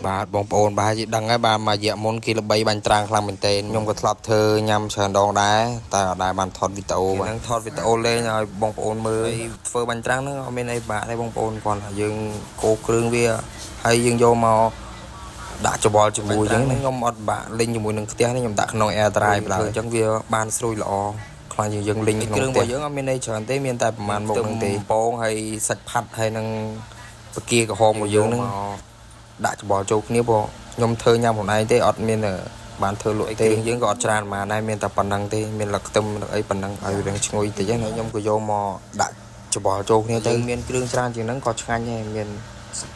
បាទបងប្អូនបាទជាដឹងហើយបាទមួយរយៈមុនគេល្បីបាញ់ត្រាំងខ្លាំងមែនទែនខ្ញុំក៏ធ្លាប់ធ្វើញ៉ាំច្រើនដងដែរតែអត់ដែរបានថតវីដេអូបាទហ្នឹងថតវីដេអូលេងឲ្យបងប្អូនមើលធ្វើបាញ់ត្រាំងហ្នឹងអត់មានអីបាក់ទេបងប្អូនគាត់ថាយើងកូរគ្រឿងវាហើយយើងយកមកដាក់ច្បល់ជាមួយអញ្ចឹងខ្ញុំអត់បាក់លេងជាមួយនឹងខ្ទះនេះខ្ញុំដាក់ក្នុង air dry បណ្ដោយអញ្ចឹងវាបានស្រួយល្អខ្លាំងជាងយើងលេងក្នុងគ្រឿងរបស់យើងអត់មានអីច្រើនទេមានតែប្រហែលមុខហ្នឹងទេពងហើយសាច់ផាត់ហើយនឹងបកាក្រហមរបស់យើងហ្នឹងដាក់ច្បល់ចូលគ្នាព្រោះខ្ញុំធ្វើញ៉ាំខ្លួនឯងទេអត់មានបានធ្វើលក់ទេយើងក៏អត់ច្រើនប៉ុន្មានដែរមានតែប៉ុណ្្នឹងទេមានលឹកខ្ទឹមអីប៉ុណ្្នឹងឲ្យរឿងឈ្ងុយតិចហ្នឹងខ្ញុំក៏យកមកដាក់ច្បល់ចូលគ្នាទៅមានគ្រឿងច្រើនជាងហ្នឹងក៏ឆ្ងាញ់ដែរមាន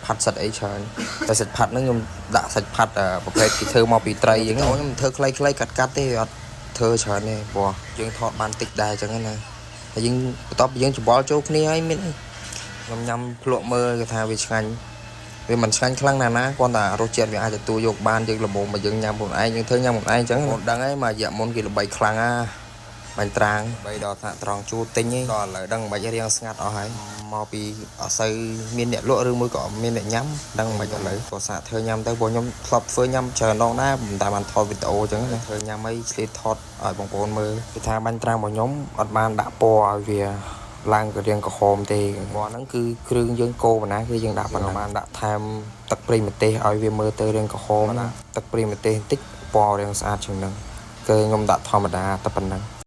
ផាត់សាច់អីច្រើនតែសាច់ផាត់ហ្នឹងខ្ញុំដាក់សាច់ផាត់ប្រភេទគេធ្វើមកពីត្រីអញ្ចឹងខ្ញុំធ្វើខ្លីៗកាត់ទេអត់ធ្វើច្រើនទេព្រោះយើងថតបានតិចដែរអញ្ចឹងណាហើយយើងបន្ទាប់ពីយើងច្បល់ចូលគ្នាហើយមានខ្ញុំញ៉ាំភ្លក់មើលគេថាវាឆ្ងាញ់វាមិនឆ្ងាញ់ខ្លាំងណាស់ណាគ្រាន់តែរសជាតិវាអាចទទួលយកបានយើងល្មមមកយើងញ៉ាំខ្លួនឯងយើងធ្វើញ៉ាំខ្លួនឯងអញ្ចឹងបងដឹងហើយមួយរយៈមុនគេល្បីខ្លាំងណាបាញ់ត្រាំងបីដល់ថ្នាក់ត្រង់ជួទិញហ្នឹងដល់ឥឡូវដឹងមិនបាច់រៀងស្ងាត់អស់ហើយមកពីអត់សូវមានអ្នកលក់ឬមួយក៏មានអ្នកញ៉ាំដឹងមិនបាច់ឥឡូវក៏សាកធ្វើញ៉ាំទៅព្រោះខ្ញុំធ្លាប់ធ្វើញ៉ាំច្រើនដងដែរមិនតែបានថតវីដេអូអញ្ចឹងធ្វើញ៉ាំអីឆ្លៀតថតឲ្យបងប្អូនមើលគេថាបាញ់ត្រាំងរបស់ខ្ញុំអត់បានដាក់ពណ៌ឲ្យវាឡើងក៏រៀងក្រហមទេពណ៌ហ្នឹងគឺគ្រឿងយើងកូរប៉ុណ្ណាគឺយើងដាក់ប៉ុណ្ណាបានដាក់ថែមទឹកប្រេងម្ទេសឲ្យវាមើលទៅរៀងក្រហមណាទឹកប្រេងម្ទេសបន្តិចពណ៌រៀងស្អាតជាងហ្នឹងគឺខ្ញុំដាក់ធម្មតាតែប៉ុណ្ណឹង